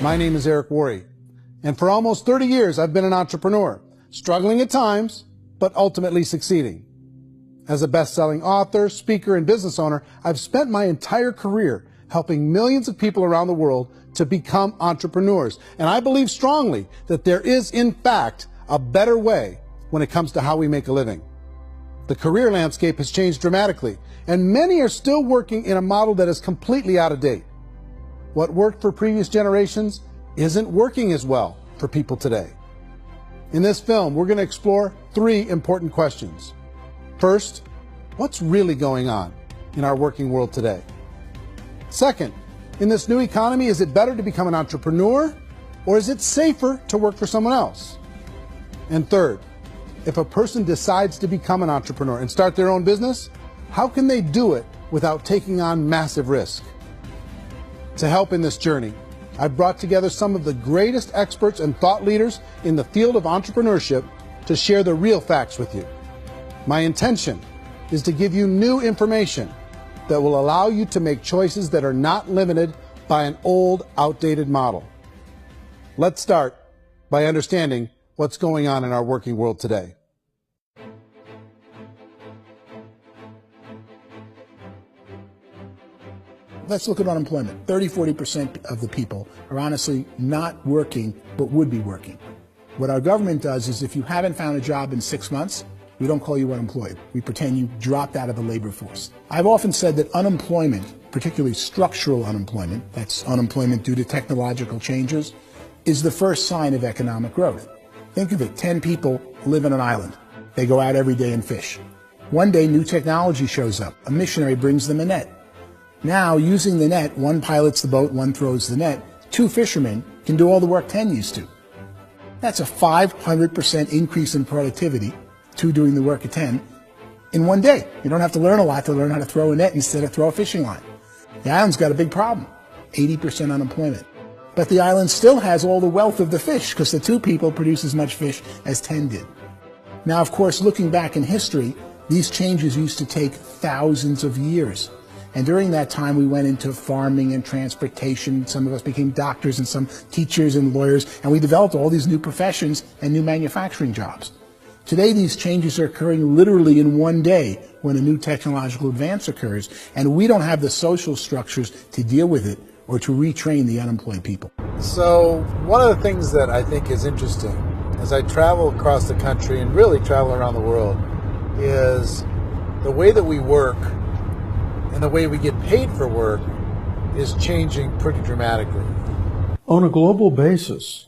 My name is Eric Worre, and for almost 30 years I've been an entrepreneur, struggling at times, but ultimately succeeding. As a best-selling author, speaker, and business owner, I've spent my entire career helping millions of people around the world to become entrepreneurs. And I believe strongly that there is, in fact, a better way when it comes to how we make a living. The career landscape has changed dramatically, and many are still working in a model that is completely out of date. What worked for previous generations isn't working as well for people today. In this film, we're going to explore 3 important questions. First, what's really going on in our working world today? Second, in this new economy, is it better to become an entrepreneur, or is it safer to work for someone else? And third, if a person decides to become an entrepreneur and start their own business, how can they do it without taking on massive risk? To help in this journey, I've brought together some of the greatest experts and thought leaders in the field of entrepreneurship to share the real facts with you. My intention is to give you new information that will allow you to make choices that are not limited by an old, outdated model. Let's start by understanding what's going on in our working world today. Let's look at unemployment. 30–40% of the people are honestly not working, but would be working. What our government does is if you haven't found a job in 6 months, we don't call you unemployed. We pretend you dropped out of the labor force. I've often said that unemployment, particularly structural unemployment, that's unemployment due to technological changes, is the first sign of economic growth. Think of it, 10 people live on an island. They go out every day and fish. One day, new technology shows up. A missionary brings them a net. Now, using the net, one pilots the boat, one throws the net. 2 fishermen can do all the work 10 used to. That's a 500% increase in productivity, 2 doing the work of 10, in one day. You don't have to learn a lot to learn how to throw a net instead of throw a fishing line. The island's got a big problem, 80% unemployment. But the island still has all the wealth of the fish because the 2 people produce as much fish as 10 did. Now, of course, looking back in history, these changes used to take thousands of years. And during that time, we went into farming and transportation. Some of us became doctors and some teachers and lawyers, and we developed all these new professions and new manufacturing jobs. Today, these changes are occurring literally in one day when a new technological advance occurs, and we don't have the social structures to deal with it or to retrain the unemployed people. So one of the things that I think is interesting as I travel across the country and really travel around the world is the way that we work and the way we get paid for work is changing pretty dramatically. On a global basis,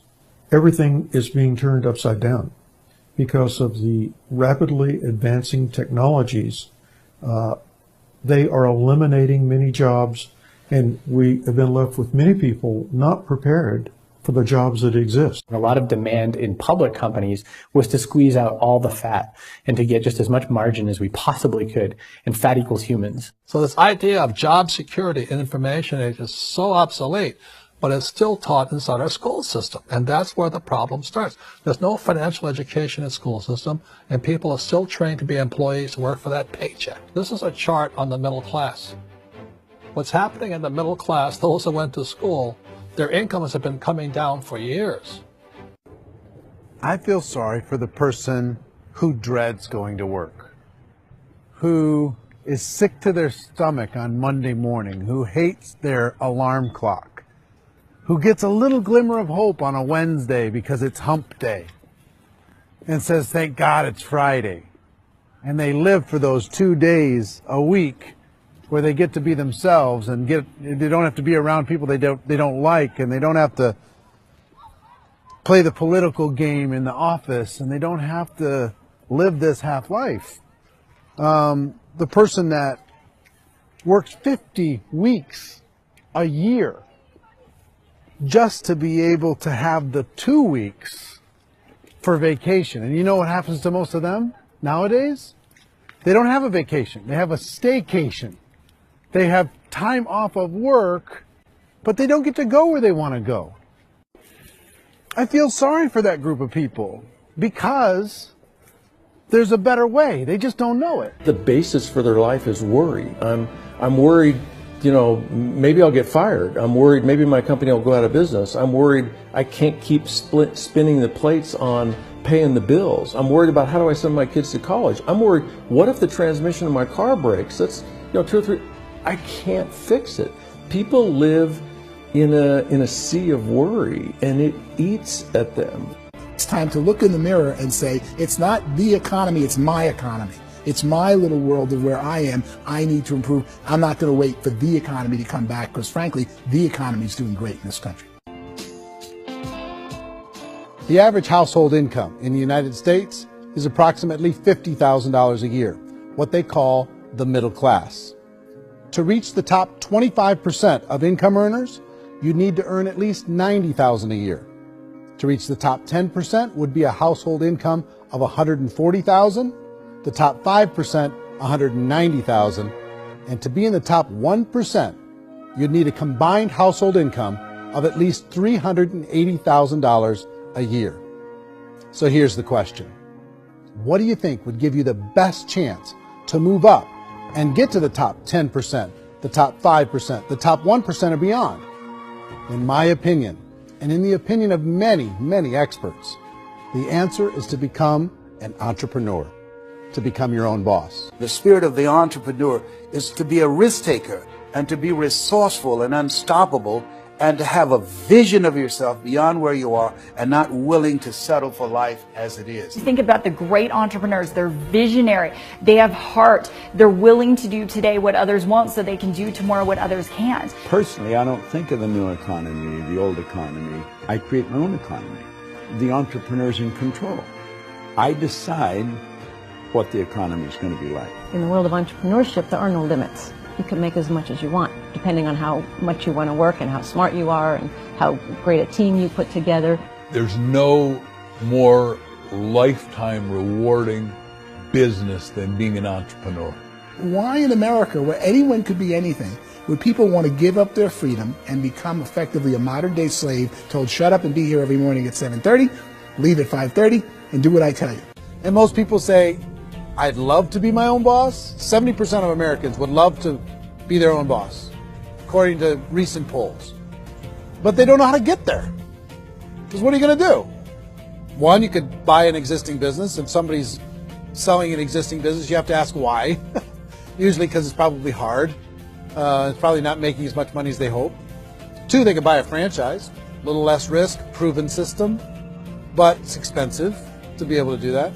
everything is being turned upside down because of the rapidly advancing technologies. They are eliminating many jobs, and we have been left with many people not prepared for the jobs that exist. A lot of demand in public companies was to squeeze out all the fat and to get just as much margin as we possibly could, and fat equals humans. So this idea of job security in information age is so obsolete, but it's still taught inside our school system, and that's where the problem starts. There's no financial education in the school system, and people are still trained to be employees to work for that paycheck. This is a chart on the middle class. What's happening in the middle class, those who went to school, their incomes have been coming down for years. I feel sorry for the person who dreads going to work, who is sick to their stomach on Monday morning, who hates their alarm clock, who gets a little glimmer of hope on a Wednesday because it's hump day and says, thank God it's Friday. And they live for those 2 days a week where they get to be themselves and they don't have to be around people they don't like, and they don't have to play the political game in the office, and they don't have to live this half life. The person that works 50 weeks a year just to be able to have the 2 weeks for vacation. And you know what happens to most of them nowadays? They don't have a vacation. They have a staycation. They have time off of work, but they don't get to go where they want to go. I feel sorry for that group of people because there's a better way. They just don't know it. The basis for their life is worry. I'm worried maybe I'll get fired. I'm worried maybe my company will go out of business. I'm worried I can't keep spinning the plates on paying the bills. I'm worried about how do I send my kids to college. I'm worried, what if the transmission of my car breaks? That's, 2 or 3, I can't fix it. People live in a sea of worry, and it eats at them. It's time to look in the mirror and say, it's not the economy, it's my economy. It's my little world of where I am. I need to improve. I'm not going to wait for the economy to come back, because frankly, the economy is doing great in this country. The average household income in the United States is approximately $50,000 a year, what they call the middle class. To reach the top 25% of income earners, you'd need to earn at least $90,000 a year. To reach the top 10% would be a household income of $140,000, the top 5%, $190,000, and to be in the top 1%, you'd need a combined household income of at least $380,000 a year. So here's the question. What do you think would give you the best chance to move up and get to the top 10%, the top 5%, the top 1% or beyond? In my opinion, and in the opinion of many, many experts, the answer is to become an entrepreneur, to become your own boss. The spirit of the entrepreneur is to be a risk taker and to be resourceful and unstoppable, and to have a vision of yourself beyond where you are and not willing to settle for life as it is. Think about the great entrepreneurs. They're visionary. They have heart. They're willing to do today what others won't so they can do tomorrow what others can't. Personally, I don't think of the new economy, the old economy. I create my own economy. The entrepreneur's in control. I decide what the economy is going to be like. In the world of entrepreneurship, there are no limits. You can make as much as you want, depending on how much you want to work and how smart you are and how great a team you put together. There's no more lifetime rewarding business than being an entrepreneur. Why in America, where anyone could be anything, would people want to give up their freedom and become effectively a modern-day slave, told shut up and be here every morning at 7:30, leave at 5:30, and do what I tell you? And most people say, I'd love to be my own boss. 70% of Americans would love to be their own boss, according to recent polls. But they don't know how to get there. Because what are you going to do? One, you could buy an existing business. If somebody's selling an existing business, you have to ask why. Usually because it's probably hard. It's probably not making as much money as they hope. Two, they could buy a franchise. A little less risk, proven system, but it's expensive to be able to do that.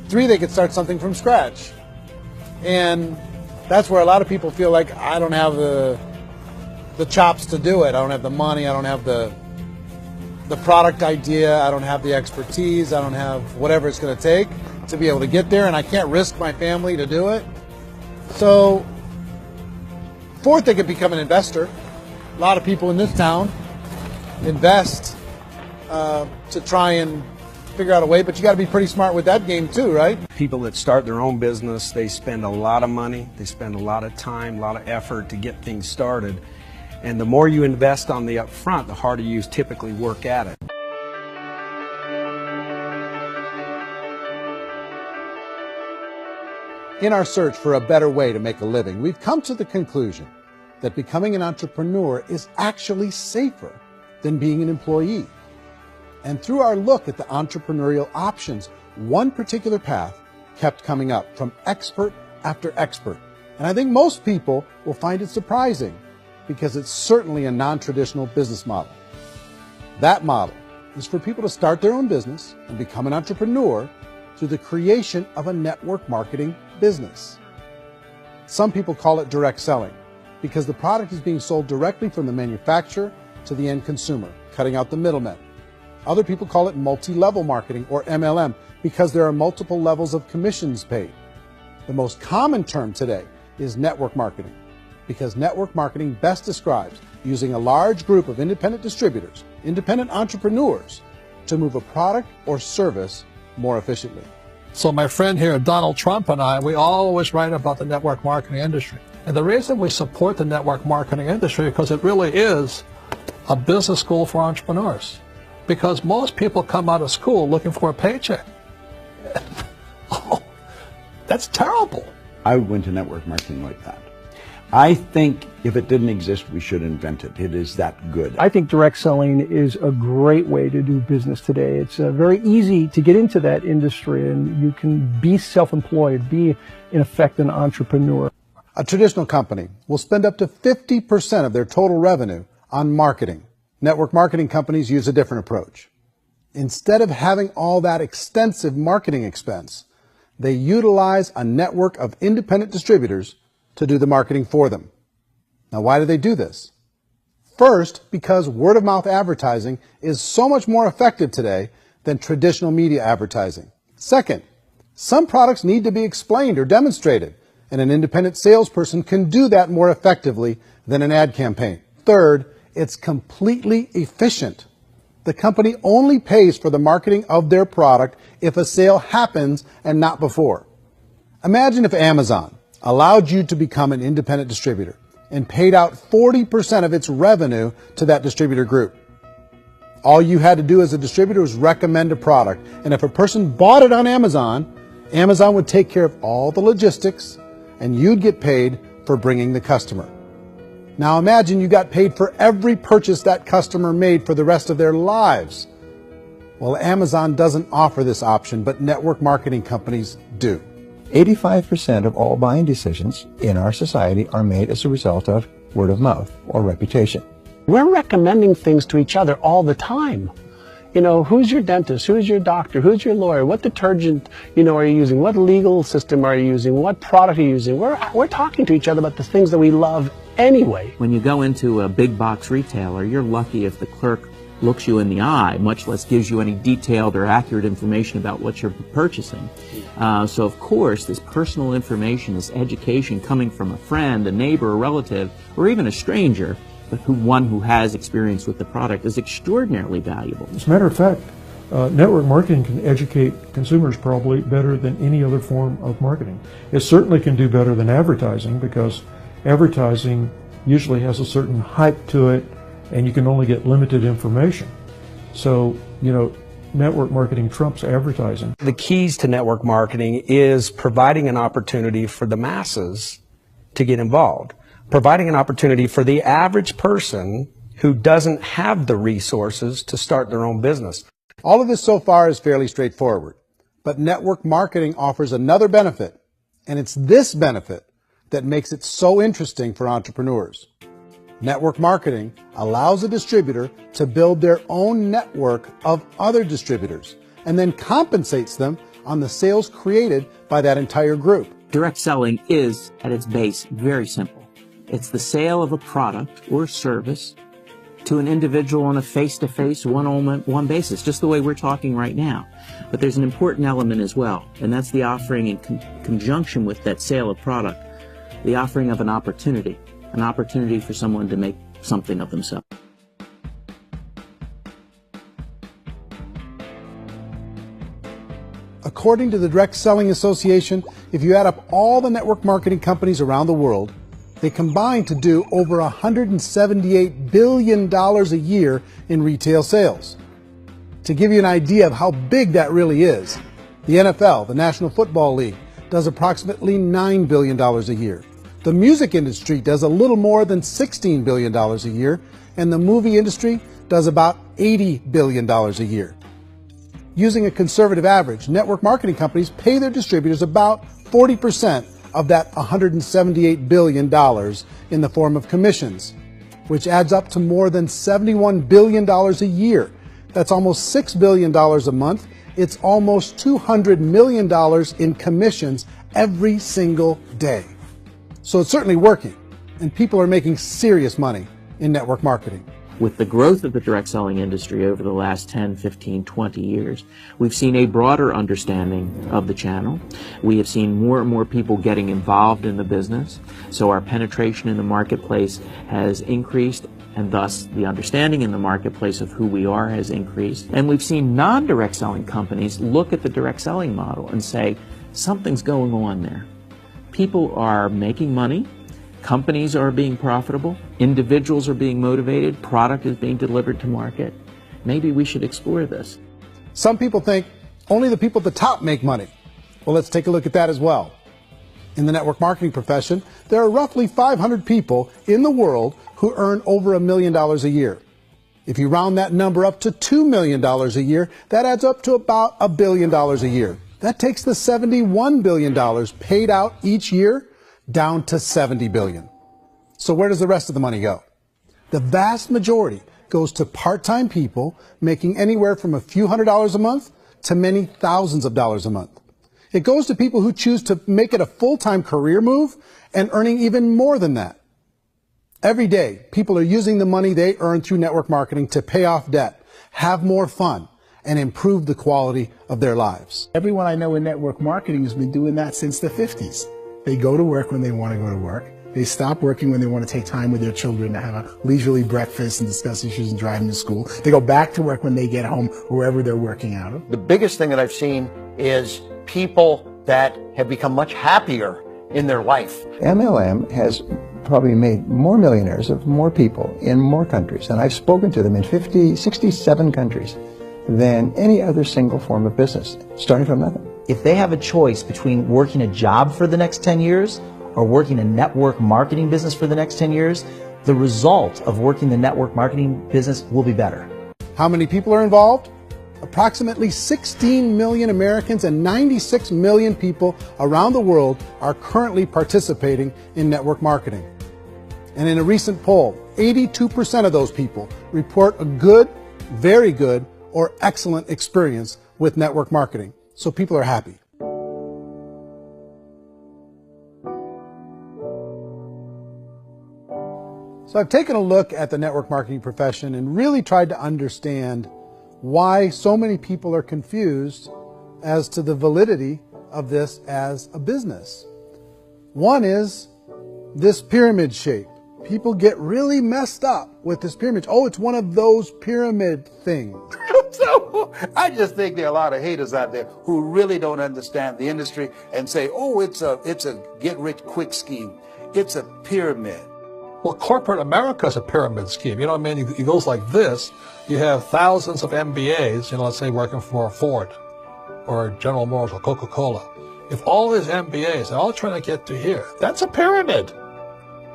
Three, they could start something from scratch. And that's where a lot of people feel like, I don't have the chops to do it. I don't have the money. I don't have the product idea. I don't have the expertise. I don't have whatever it's going to take to be able to get there. And I can't risk my family to do it. So, fourth, they could become an investor. A lot of people in this town invest to try and figure out a way, but you got to be pretty smart with that game too, right? People that start their own business, they spend a lot of money, they spend a lot of time, a lot of effort to get things started. And the more you invest on the upfront, the harder you typically work at it. In our search for a better way to make a living, we've come to the conclusion that becoming an entrepreneur is actually safer than being an employee. And through our look at the entrepreneurial options, one particular path kept coming up from expert after expert. And I think most people will find it surprising because it's certainly a non-traditional business model. That model is for people to start their own business and become an entrepreneur through the creation of a network marketing business. Some people call it direct selling because the product is being sold directly from the manufacturer to the end consumer, cutting out the middlemen. Other people call it multi-level marketing, or MLM, because there are multiple levels of commissions paid. The most common term today is network marketing, because network marketing best describes using a large group of independent distributors, independent entrepreneurs, to move a product or service more efficiently. So my friend here, Donald Trump, and I, we always write about the network marketing industry. And the reason we support the network marketing industry is because it really is a business school for entrepreneurs. Because most people come out of school looking for a paycheck. Oh, that's terrible. I went to network marketing like that. I think if it didn't exist, we should invent it. It is that good. I think direct selling is a great way to do business today. It's very easy to get into that industry, and you can be self-employed, be, in effect, an entrepreneur. A traditional company will spend up to 50% of their total revenue on marketing. Network marketing companies use a different approach. Instead of having all that extensive marketing expense, they utilize a network of independent distributors to do the marketing for them. Now, why do they do this? First, because word-of-mouth advertising is so much more effective today than traditional media advertising. Second, some products need to be explained or demonstrated, and an independent salesperson can do that more effectively than an ad campaign. Third, it's completely efficient. The company only pays for the marketing of their product if a sale happens and not before. Imagine if Amazon allowed you to become an independent distributor and paid out 40% of its revenue to that distributor group. All you had to do as a distributor was recommend a product, and if a person bought it on Amazon, Amazon would take care of all the logistics, and you'd get paid for bringing the customer. Now imagine you got paid for every purchase that customer made for the rest of their lives. Well, Amazon doesn't offer this option, but network marketing companies do. 85% of all buying decisions in our society are made as a result of word of mouth or reputation. We're recommending things to each other all the time. You know, who's your dentist? Who's your doctor? Who's your lawyer? What detergent, are you using? What legal system are you using? What product are you using? We're talking to each other about the things that we love anyway. When you go into a big box retailer, you're lucky if the clerk looks you in the eye, much less gives you any detailed or accurate information about what you're purchasing. So of course, this personal information, this education coming from a friend, a neighbor, a relative, or even a stranger, but one who has experience with the product is extraordinarily valuable. As a matter of fact, network marketing can educate consumers probably better than any other form of marketing. It certainly can do better than advertising, because advertising usually has a certain hype to it, and you can only get limited information. So, network marketing trumps advertising. The keys to network marketing is providing an opportunity for the masses to get involved, providing an opportunity for the average person who doesn't have the resources to start their own business. All of this so far is fairly straightforward, but network marketing offers another benefit, and it's this benefit that makes it so interesting for entrepreneurs. Network marketing allows a distributor to build their own network of other distributors and then compensates them on the sales created by that entire group. Direct selling is, at its base, very simple. It's the sale of a product or service to an individual on a face-to-face, one-on-one basis, just the way we're talking right now. But there's an important element as well, and that's the offering in conjunction with that sale of product, the offering of an opportunity for someone to make something of themselves. According to the Direct Selling Association, if you add up all the network marketing companies around the world, they combine to do over $178 billion a year in retail sales. To give you an idea of how big that really is, the NFL, the National Football League, does approximately $9 billion a year. The music industry does a little more than $16 billion a year, and the movie industry does about $80 billion a year. Using a conservative average, network marketing companies pay their distributors about 40% of that $178 billion in the form of commissions, which adds up to more than $71 billion a year. That's almost $6 billion a month. It's almost $200 million in commissions every single day. So it's certainly working, and people are making serious money in network marketing. With the growth of the direct selling industry over the last 10, 15, 20 years, we've seen a broader understanding of the channel. We have seen more and more people getting involved in the business, so our penetration in the marketplace has increased, and thus the understanding in the marketplace of who we are has increased. And we've seen non-direct selling companies look at the direct selling model and say, something's going on there. People are making money, companies are being profitable, individuals are being motivated, product is being delivered to market. Maybe we should explore this. Some people think only the people at the top make money. Well, let's take a look at that as well. In the network marketing profession, there are roughly 500 people in the world who earn over $1 million a year. If you round that number up to $2 million a year, that adds up to about $1 billion a year. That takes the $71 billion paid out each year down to $70 billion. So where does the rest of the money go? The vast majority goes to part-time people making anywhere from a few $100s a month to many thousands of dollars a month. It goes to people who choose to make it a full-time career move and earning even more than that. Every day, people are using the money they earn through network marketing to pay off debt, have more fun, and improve the quality of their lives. Everyone I know in network marketing has been doing that since the 50s. They go to work when they want to go to work. They stop working when they want to take time with their children to have a leisurely breakfast and discuss issues and drive them to school. They go back to work when they get home, wherever they're working out of. The biggest thing that I've seen is people that have become much happier in their life. MLM has probably made more millionaires of more people in more countries, and I've spoken to them in 67 countries, than any other single form of business, starting from nothing. If they have a choice between working a job for the next 10 years or working a network marketing business for the next 10 years, the result of working the network marketing business will be better. How many people are involved? Approximately 16 million Americans and 96 million people around the world are currently participating in network marketing. And in a recent poll, 82% of those people report a good, very good, or excellent experience with network marketing. So people are happy. So I've taken a look at the network marketing profession and really tried to understand why so many people are confused as to the validity of this as a business. One is this pyramid shape. People get really messed up with this pyramid. Oh, it's one of those pyramid things. So I just think there are a lot of haters out there who really don't understand the industry and say, oh, it's a get-rich-quick scheme. It's a pyramid. Well, corporate America is a pyramid scheme. You know what I mean? It goes like this. You have thousands of MBAs, let's say working for Ford or General Motors or Coca-Cola. If all these MBAs are all trying to get to here, that's a pyramid.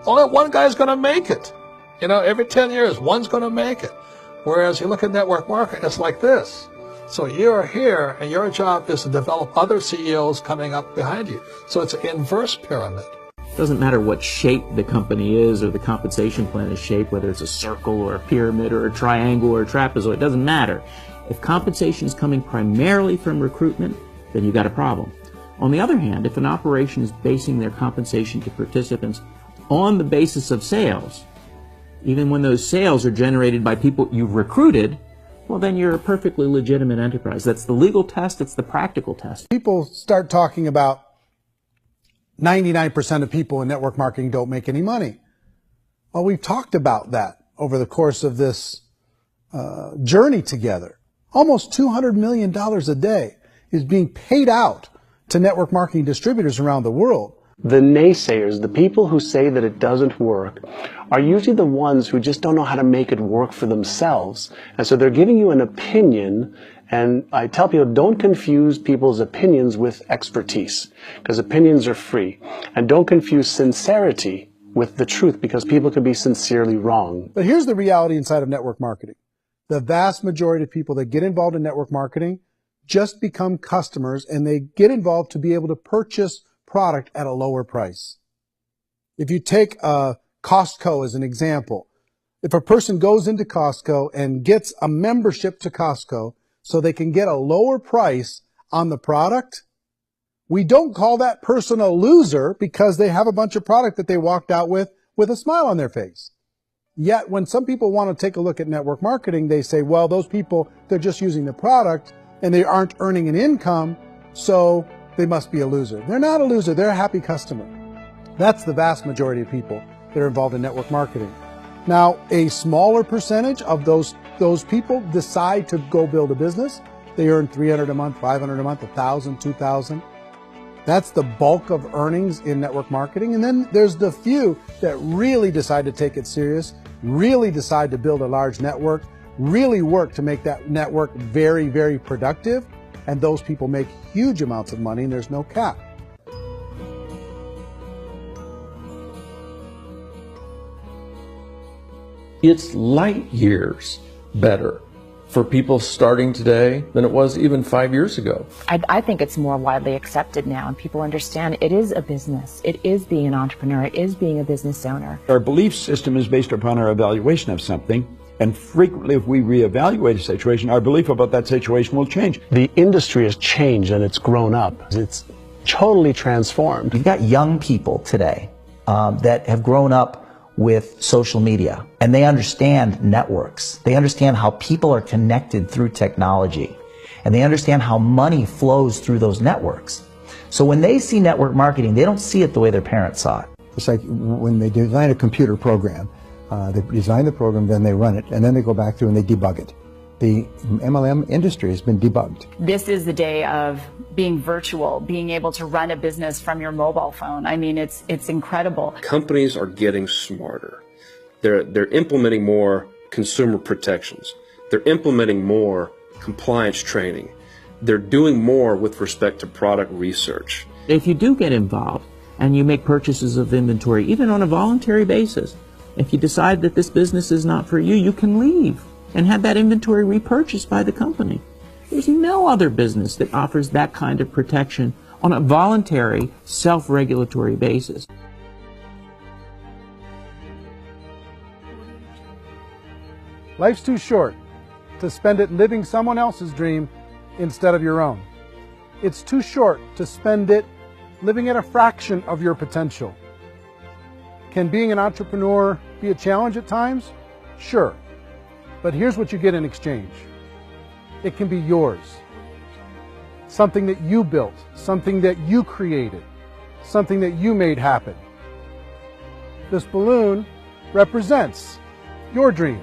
Only one guy's going to make it. Every 10 years, one's going to make it. Whereas you look at network marketing, it's like this. So you're here, and your job is to develop other CEOs coming up behind you. So it's an inverse pyramid. It doesn't matter what shape the company is or the compensation plan is shaped, whether it's a circle or a pyramid or a triangle or a trapezoid, it doesn't matter. If compensation is coming primarily from recruitment, then you've got a problem. On the other hand, if an operation is basing their compensation to participants on the basis of sales, even when those sales are generated by people you've recruited, well, then you're a perfectly legitimate enterprise. That's the legal test. It's the practical test. People start talking about 99% of people in network marketing don't make any money. Well, we've talked about that over the course of this journey together. Almost $200 million a day is being paid out to network marketing distributors around the world. The naysayers, the people who say that it doesn't work, are usually the ones who just don't know how to make it work for themselves. And so they're giving you an opinion, and I tell people, don't confuse people's opinions with expertise, because opinions are free. And don't confuse sincerity with the truth, because people can be sincerely wrong. But here's the reality inside of network marketing. The vast majority of people that get involved in network marketing just become customers, and they get involved to be able to purchase product at a lower price. If you take Costco as an example, if a person goes into Costco and gets a membership to Costco so they can get a lower price on the product, we don't call that person a loser because they have a bunch of product that they walked out with a smile on their face. Yet when some people want to take a look at network marketing, they say, well, those people, they're just using the product and they aren't earning an income, so they must be a loser. They're not a loser, they're a happy customer. That's the vast majority of people that are involved in network marketing. Now, a smaller percentage of those people decide to go build a business. They earn $300 a month, $500 a month, $1,000, $2,000. That's the bulk of earnings in network marketing. And then there's the few that really decide to take it serious, really decide to build a large network, really work to make that network very, very productive. And those people make huge amounts of money and there's no cap. It's light years better for people starting today than it was even 5 years ago. I think it's more widely accepted now, and people understand it is a business. It is being an entrepreneur. It is being a business owner. Our belief system is based upon our evaluation of something, and frequently if we reevaluate a situation, our belief about that situation will change. The industry has changed and it's grown up. It's totally transformed. You've got young people today that have grown up with social media, and they understand networks. They understand how people are connected through technology, and they understand how money flows through those networks. So when they see network marketing, they don't see it the way their parents saw it. It's like when they design a computer program, they design the program, then they run it, and then they go back through and they debug it. The MLM industry has been debugged. This is the day of being virtual, being able to run a business from your mobile phone. I mean, it's incredible. Companies are getting smarter. They're implementing more consumer protections. They're implementing more compliance training. They're doing more with respect to product research. If you do get involved and you make purchases of inventory, even on a voluntary basis, if you decide that this business is not for you, you can leave and have that inventory repurchased by the company. There's no other business that offers that kind of protection on a voluntary, self-regulatory basis. Life's too short to spend it living someone else's dream instead of your own. It's too short to spend it living at a fraction of your potential. Can being an entrepreneur be a challenge at times? Sure. But here's what you get in exchange. It can be yours. Something that you built, something that you created, something that you made happen. This balloon represents your dream.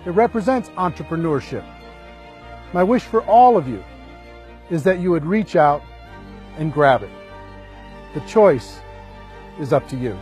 It represents entrepreneurship. My wish for all of you is that you would reach out and grab it. The choice is up to you.